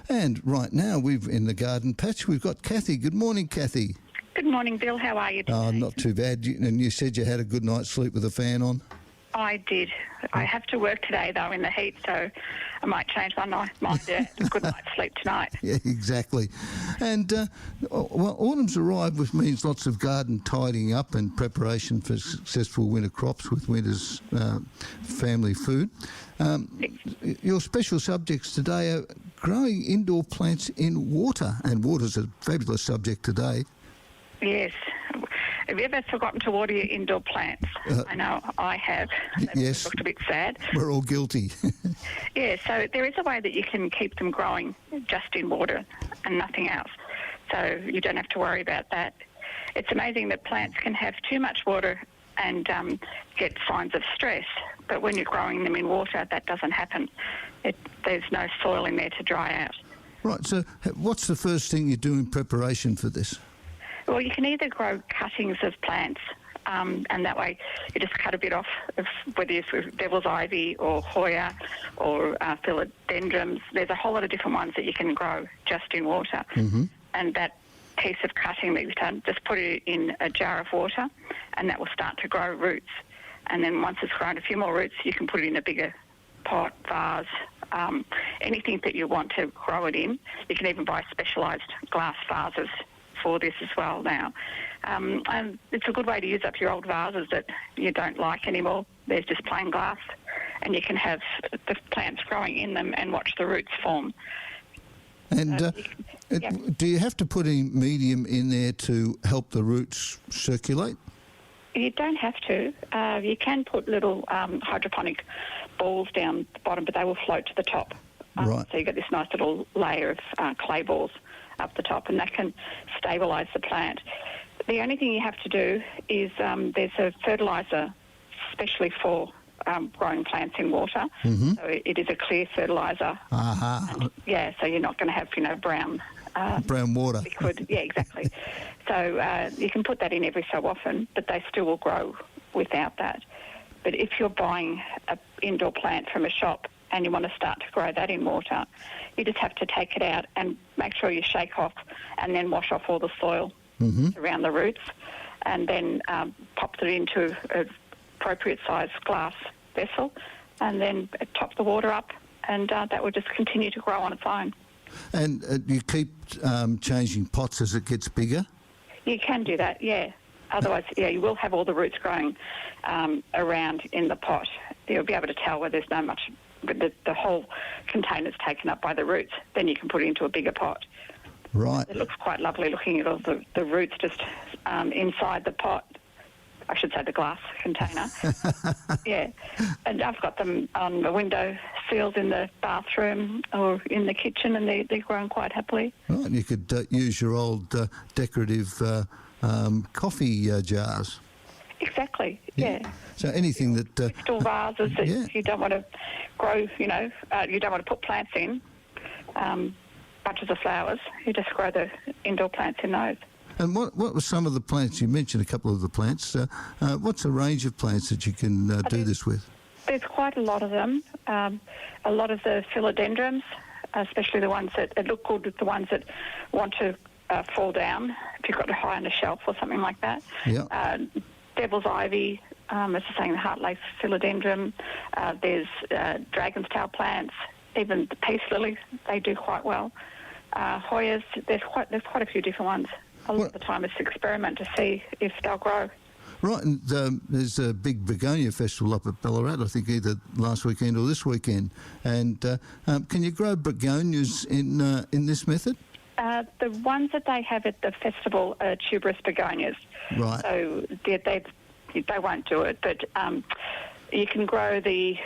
And right now, in the garden patch, we've got Kathy. Good morning, Kathy. Good morning, Bill. How are you today? Oh, not too bad. And you said you had a good night's sleep with the fan on? I did. I have to work today, though, in the heat, so I might change my mind to a good night's sleep tonight. Yeah, exactly. And, autumn's arrived, which means lots of garden tidying up and preparation for successful winter crops with winter's family food. Your special subjects today are growing indoor plants in water, and water's a fabulous subject today. Yes. Have you ever forgotten to water your indoor plants? I know I have. Yes. Looked a bit sad. We're all guilty. Yeah, so there is a way that you can keep them growing just in water and nothing else. So you don't have to worry about that. It's amazing that plants can have too much water and get signs of stress, but when you're growing them in water, that doesn't happen. There's no soil in there to dry out. Right, so what's the first thing you do in preparation for this? Well, you can either grow cuttings of plants, and that way you just cut a bit off, of whether it's with devil's ivy or Hoya or philodendrons. There's a whole lot of different ones that you can grow just in water. Mm-hmm. And that piece of cutting that you've done, just put it in a jar of water, and that will start to grow roots. And then once it's grown a few more roots, you can put it in a bigger pot, vase, anything that you want to grow it in. You can even buy specialised glass vases for this as well now. And it's a good way to use up your old vases that you don't like anymore. There's just plain glass, and you can have the plants growing in them and watch the roots form. And do you have to put any medium in there to help the roots circulate? You don't have to. You can put little hydroponic balls down the bottom, but they will float to the top. Right. So you get this nice little layer of clay balls up the top, and that can stabilise the plant. The only thing you have to do is there's a fertiliser specially for growing plants in water. Mm-hmm. So it is a clear fertiliser. Uh-huh. Yeah, so you're not going to have, brown water. Liquid. Yeah, exactly. So you can put that in every so often, but they still will grow without that. But if you're buying an indoor plant from a shop and you want to start to grow that in water, you just have to take it out and make sure you shake off and then wash off all the soil around the roots, and then pop it into an appropriate size glass vessel, and then top the water up, and that will just continue to grow on its own. And you keep changing pots as it gets bigger? You can do that, yeah. Otherwise, you will have all the roots growing around in the pot. You'll be able to tell where there's no much, the whole container's taken up by the roots. Then you can put it into a bigger pot. Right. It looks quite lovely looking at all the roots just inside the pot. I should say the glass container. Yeah. And I've got them on the window sills in the bathroom or in the kitchen, and they're growing quite happily. Right. You could use your old decorative coffee jars. Exactly, yeah. So anything that... crystal vases that you don't want to grow, you don't want to put plants in, bunches of flowers. You just grow the indoor plants in those. And what were some of the plants? You mentioned a couple of the plants. What's a range of plants that you can do this with? There's quite a lot of them. A lot of the philodendrons, especially the ones that look good, the ones that want to fall down, if you've got it high on a shelf or something like that. Yeah. Devil's ivy, as I was saying, the heart-lace philodendron. There's dragon's tail plants, even the peace lily, they do quite well. Hoyas, there's quite a few different ones. A lot of the time it's experiment to see if they'll grow. Right, and there's a big begonia festival up at Ballarat, I think either last weekend or this weekend. And can you grow begonias in this method? The ones that they have at the festival are tuberous begonias. Right. So they won't do it, but you can grow the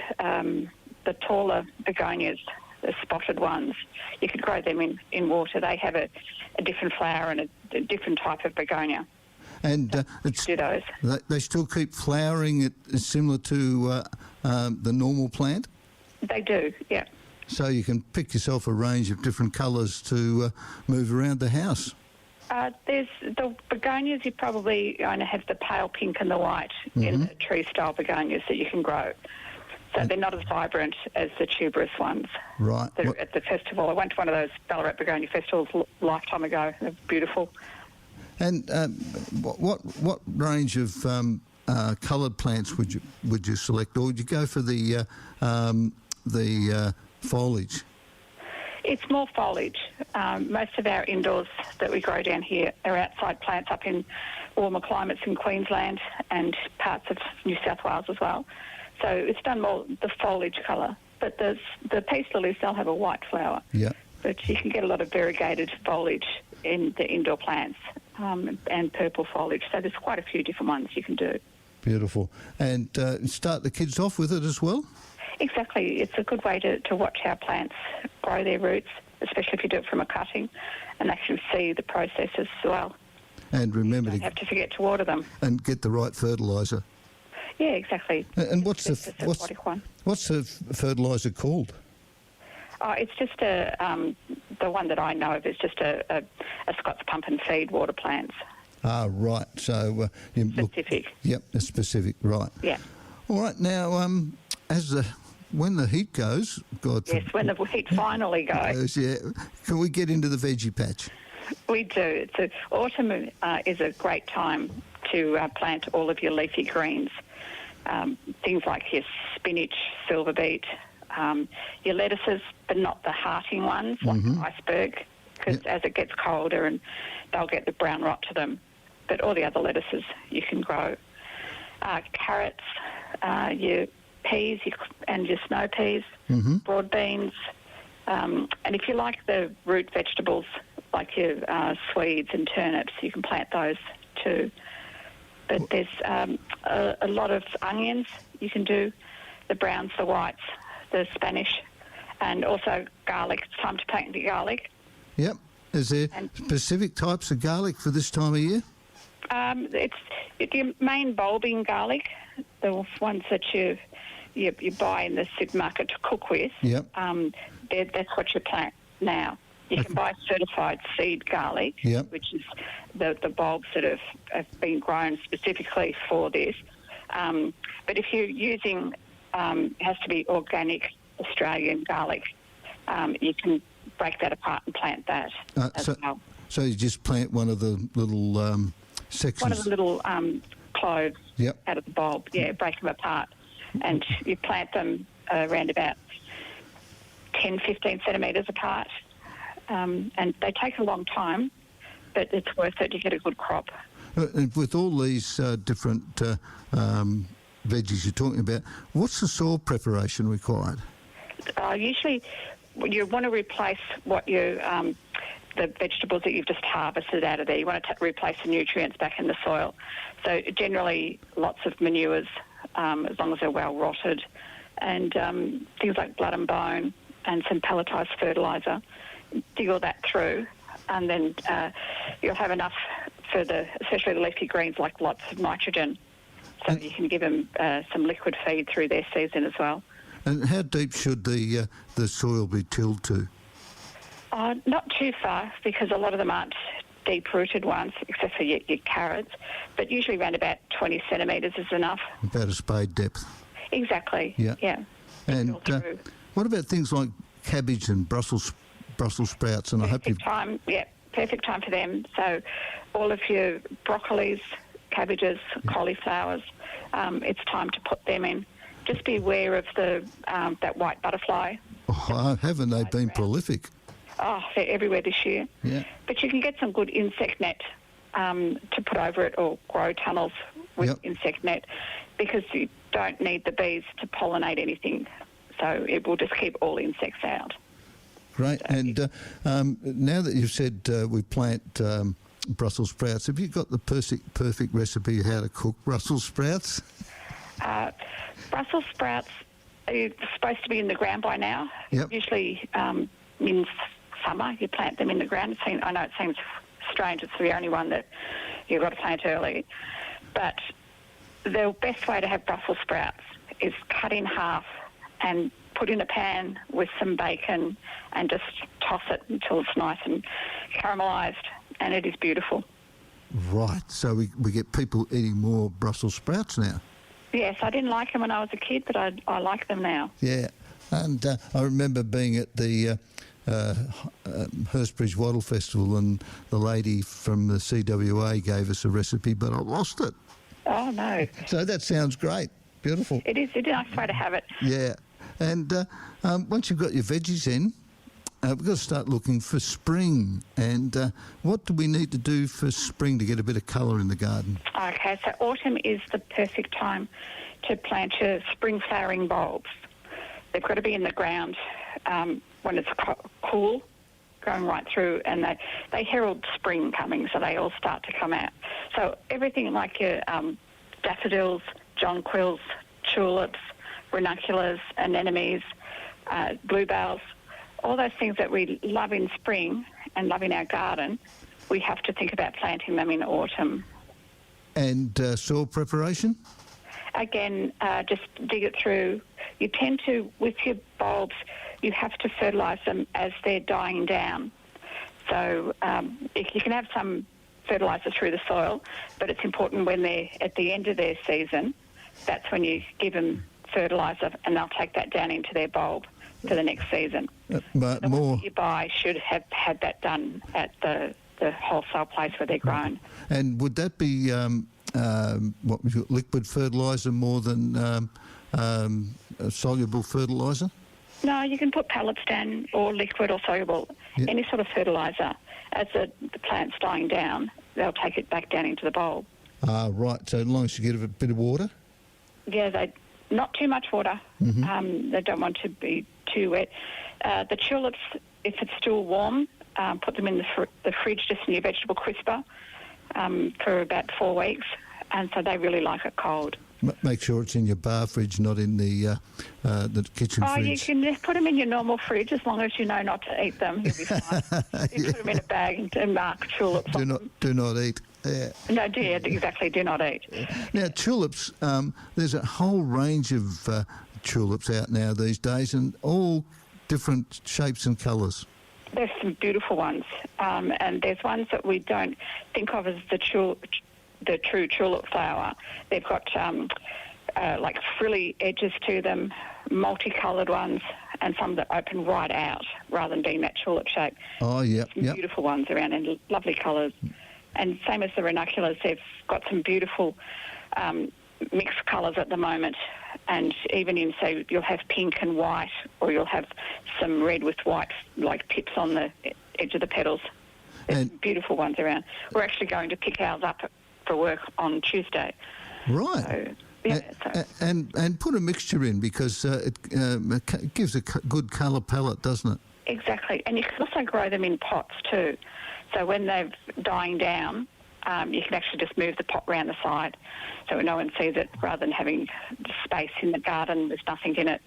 taller begonias, the spotted ones. You could grow them in water. They have a different flower and a different type of begonia. And do those. They still keep flowering similar to the normal plant? They do, yeah. So you can pick yourself a range of different colours to move around the house. There's the begonias. You probably only have the pale pink and the white in the tree-style begonias that you can grow. So they're not as vibrant as the tuberous ones. Right. That are at the festival. I went to one of those Ballarat begonia festivals a lifetime ago. They're beautiful. And what range of coloured plants would you select, or would you go for the foliage? It's more foliage. Most of our indoors that we grow down here are outside plants up in warmer climates in Queensland and parts of New South Wales as well. So it's done more the foliage colour. But the peace lilies, they'll have a white flower. Yeah. But you can get a lot of variegated foliage in the indoor plants and purple foliage. So there's quite a few different ones you can do. Beautiful. And start the kids off with it as well? Exactly. It's a good way to watch how plants grow their roots, especially if you do it from a cutting, and actually see the processes as well. And remember You don't have to forget to water them. And get the right fertiliser. Yeah, exactly. And what's the fertiliser called? It's just the one that I know of is just a Scott's pump and feed water plants. Ah, right. So specific. Yep, a specific. Right. Yeah. All right. Now, when the heat goes, yes, when the heat finally goes. Yeah. Can we get into the veggie patch? We do. Autumn is a great time to plant all of your leafy greens. Things like your spinach, silver beet, your lettuces, but not the hearting ones like the iceberg, because as it gets colder and they'll get the brown rot to them. But all the other lettuces you can grow. Carrots, your peas and your snow peas, broad beans. And if you like the root vegetables like your swedes and turnips, you can plant those too. But there's a lot of onions you can do, the browns, the whites, the Spanish, and also garlic. It's time to plant the garlic. Yep. Is there specific types of garlic for this time of year? It's your main bulbing garlic, the ones that you buy in the supermarket to cook with. Yep. That's what you plant now. You can buy certified seed garlic, which is the bulbs that have been grown specifically for this. But if you're using, it has to be organic Australian garlic, you can break that apart and plant that as well. So you just plant one of the little sections? One of the little cloves out of the bulb, break them apart. And you plant them around about 10, 15 centimetres apart. And they take a long time, but it's worth it to get a good crop. And with all these different veggies you're talking about, what's the soil preparation required? Usually you want to replace what the vegetables that you've just harvested out of there. You want to replace the nutrients back in the soil. So generally lots of manures, as long as they're well rotted, and things like blood and bone and some pelletised fertiliser. Dig all that through, and then you'll have enough for especially the leafy greens, like lots of nitrogen, so you can give them some liquid feed through their season as well. And how deep should the soil be tilled to? Not too far, because a lot of them aren't deep-rooted ones, except for your carrots, but usually around about 20 centimetres is enough. About a spade depth. Exactly, yeah. And what about things like cabbage and Brussels sprouts? And perfect time for them. So all of your broccolis, cabbages, cauliflowers, it's time to put them in. Just be aware of that white butterfly. Oh, haven't they been prolific? Oh, they're everywhere this year. Yeah. But you can get some good insect net to put over it, or grow tunnels with insect net, because you don't need the bees to pollinate anything. So it will just keep all insects out. Great. And now that you've said we plant Brussels sprouts, have you got the perfect recipe how to cook Brussels sprouts? Brussels sprouts are supposed to be in the ground by now. Yep. Usually in summer you plant them in the ground. I know it seems strange. It's the only one that you've got to plant early. But the best way to have Brussels sprouts is cut in half and put in a pan with some bacon and just toss it until it's nice and caramelised, and it is beautiful. Right, so we get people eating more Brussels sprouts now. Yes, I didn't like them when I was a kid, but I like them now. Yeah, and I remember being at the Hurstbridge Wattle Festival, and the lady from the CWA gave us a recipe, but I lost it. Oh, no. So that sounds great. Beautiful. It is a nice way to have it. Yeah, and once you've got your veggies in, we've got to start looking for spring. And what do we need to do for spring to get a bit of colour in the garden? Okay, so autumn is the perfect time to plant your spring flowering bulbs. They've got to be in the ground when it's cool, going right through, and they herald spring coming, so they all start to come out. So everything like your daffodils, jonquils, tulips, ranunculus, anemones, bluebells, all those things that we love in spring and love in our garden, we have to think about planting them in autumn. And soil preparation? Again, just dig it through. You tend to, with your bulbs, you have to fertilise them as they're dying down. So you can have some fertiliser through the soil, but it's important when they're at the end of their season, that's when you give them fertiliser, and they'll take that down into their bulb for the next season. But the more ones that you buy should have had that done at the wholesale place where they're grown. And would that be liquid fertiliser more than soluble fertiliser? No, you can put pellets down, or liquid or soluble, any sort of fertiliser. As the plant's dying down, they'll take it back down into the bulb. Right, so as long as you get a bit of water? Yeah, not too much water. Mm-hmm. They don't want to be too wet. The tulips, if it's still warm, put them in the fridge, just in your vegetable crisper, for about 4 weeks, and so they really like it cold. Make sure it's in your bar fridge, not in the kitchen fridge. You can just put them in your normal fridge as long as you know not to eat them. You'll be fine. You put them in a bag and mark tulips. Do not eat. Yeah. No, exactly. Do not eat. Now tulips. There's a whole range of tulips out now these days, and all different shapes and colours. There's some beautiful ones, and there's ones that we don't think of as the true tulip flower. They've got like frilly edges to them, multicoloured ones, and some that open right out rather than being that tulip shape. Oh, yeah. Some beautiful ones around and lovely colours. And same as the ranunculus, they've got some beautiful mixed colours at the moment. And even in, so you'll have pink and white, or you'll have some red with white, like pips on the edge of the petals. There's some beautiful ones around. We're actually going to pick ours up for work on Tuesday. Right. So, and put a mixture in, because it gives a good colour palette, doesn't it? Exactly. And you can also grow them in pots too. So when they're dying down, you can actually just move the pot round the side so no one sees it, rather than having space in the garden with nothing in it.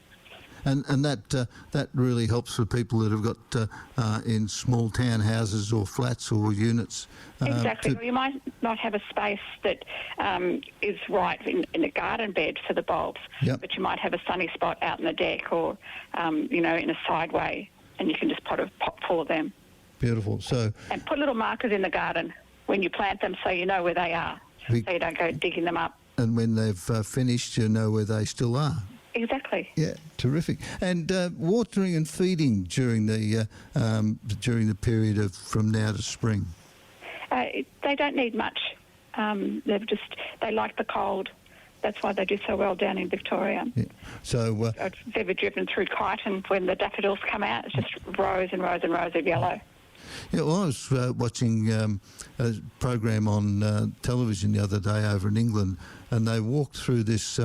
And that really helps for people that have got in small townhouses or flats or units. Exactly. Well, you might not have a space that is right in the garden bed for the bulbs, but you might have a sunny spot out in the deck, or in a sideway, and you can just put a pot full of them. Beautiful. And put little markers in the garden when you plant them, so you know where they are, so you don't go digging them up. And when they've finished, you know where they still are. Exactly. Yeah, terrific. And watering and feeding during the period of from now to spring. They don't need much. They like the cold. That's why they do so well down in Victoria. Yeah. So I've ever driven through Kyneton when the daffodils come out. It's just rows and rows and rows of yellow. Yeah, well, I was watching a program on television the other day over in England, and they walked through this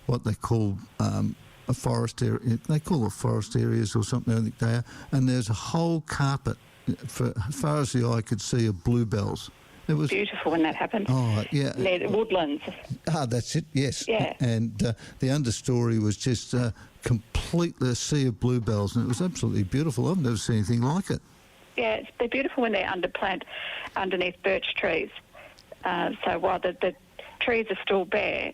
what they call a forest area. They call it forest areas or something, I think they are. And there's a whole carpet, for as far as the eye could see, of bluebells. It was beautiful when that happened. Oh, yeah. Near the woodlands. That's it, yes. Yeah. And the understory was just completely a sea of bluebells, and it was absolutely beautiful. I've never seen anything like it. Yeah, they're beautiful when they're underneath birch trees. So while the trees are still bare,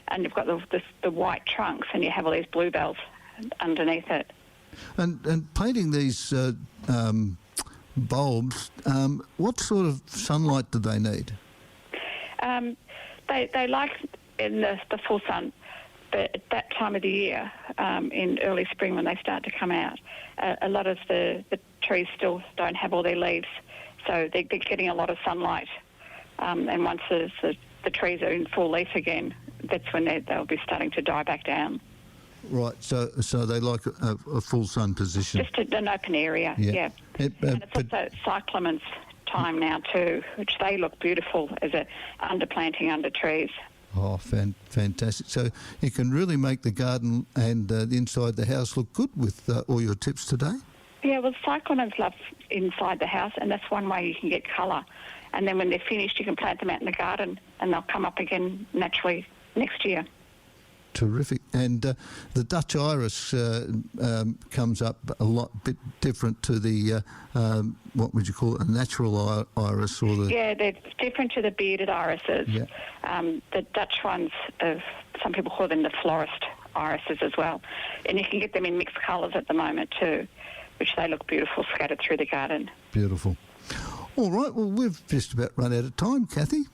and you've got the white trunks, and you have all these bluebells underneath it. And painting these bulbs, what sort of sunlight do they need? They like in the full sun. But at that time of the year, in early spring when they start to come out, a lot of the trees still don't have all their leaves, so they're getting a lot of sunlight. And once the trees are in full leaf again, that's when they'll be starting to die back down. Right, so they like a full sun position. Just an open area, yeah. And it's also cyclamens time now too, which they look beautiful as a underplanting under trees. Oh, fantastic. So you can really make the garden and the inside the house look good with all your tips today? Yeah, well, cyclamens love inside the house, and that's one way you can get colour. And then when they're finished, you can plant them out in the garden, and they'll come up again naturally next year. Terrific. And the Dutch iris comes up a bit different to the, what would you call it, a natural iris? Or the... Yeah, they're different to the bearded irises. Yeah. The Dutch ones, some people call them the florist irises as well. And you can get them in mixed colours at the moment too, which they look beautiful scattered through the garden. Beautiful. All right, well, we've just about run out of time, Kathy.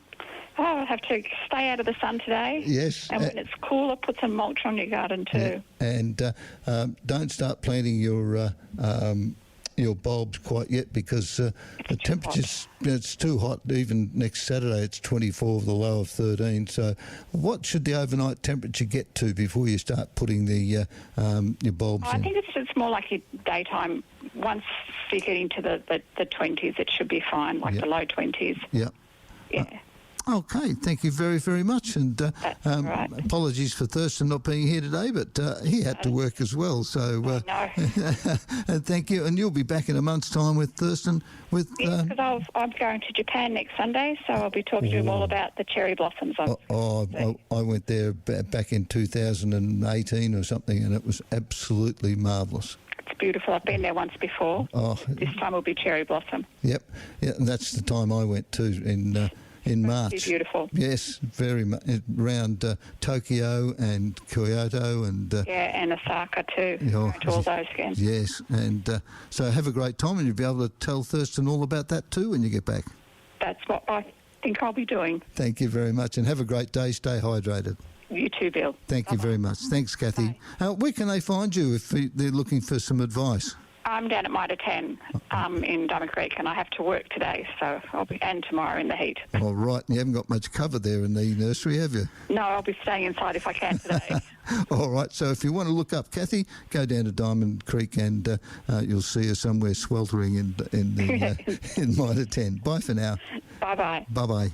Oh, I'll have to stay out of the sun today. Yes. And when it's cooler, put some mulch on your garden too. Yeah. And don't start planting your bulbs quite yet because the temperature's it's too hot. Even next Saturday it's 24 with a low of 13. So what should the overnight temperature get to before you start putting the your bulbs in? I think it's more like your daytime. Once you get into the 20s, it should be fine, like the low 20s. Yeah. Yeah. Okay, thank you very, very much. And right. Apologies for Thurston not being here today, but he had to work as well. So no. and thank you. And you'll be back in a month's time with Thurston. Because I'm going to Japan next Sunday, so I'll be talking to him all about the cherry blossoms. I went there back in 2018 or something, and it was absolutely marvellous. It's beautiful. I've been there once before. This time will be cherry blossom. Yep. Yeah, and that's the time I went to in March. It's beautiful. Yes, very much around Tokyo and Kyoto and and Osaka too. Going to all those again. Yes, and so have a great time, and you'll be able to tell Thurston all about that too when you get back. That's what I think I'll be doing. Thank you very much, and have a great day. Stay hydrated. You too, Bill. Thank you very much. Thanks, Kathy. Where can they find you if they're looking for some advice? I'm down at Mitre 10 in Diamond Creek, and I have to work today, so and tomorrow in the heat. All right, and you haven't got much cover there in the nursery, have you? No, I'll be staying inside if I can today. All right, so if you want to look up Kathy, go down to Diamond Creek, and you'll see her somewhere sweltering in Mitre 10. Bye for now. Bye-bye. Bye-bye.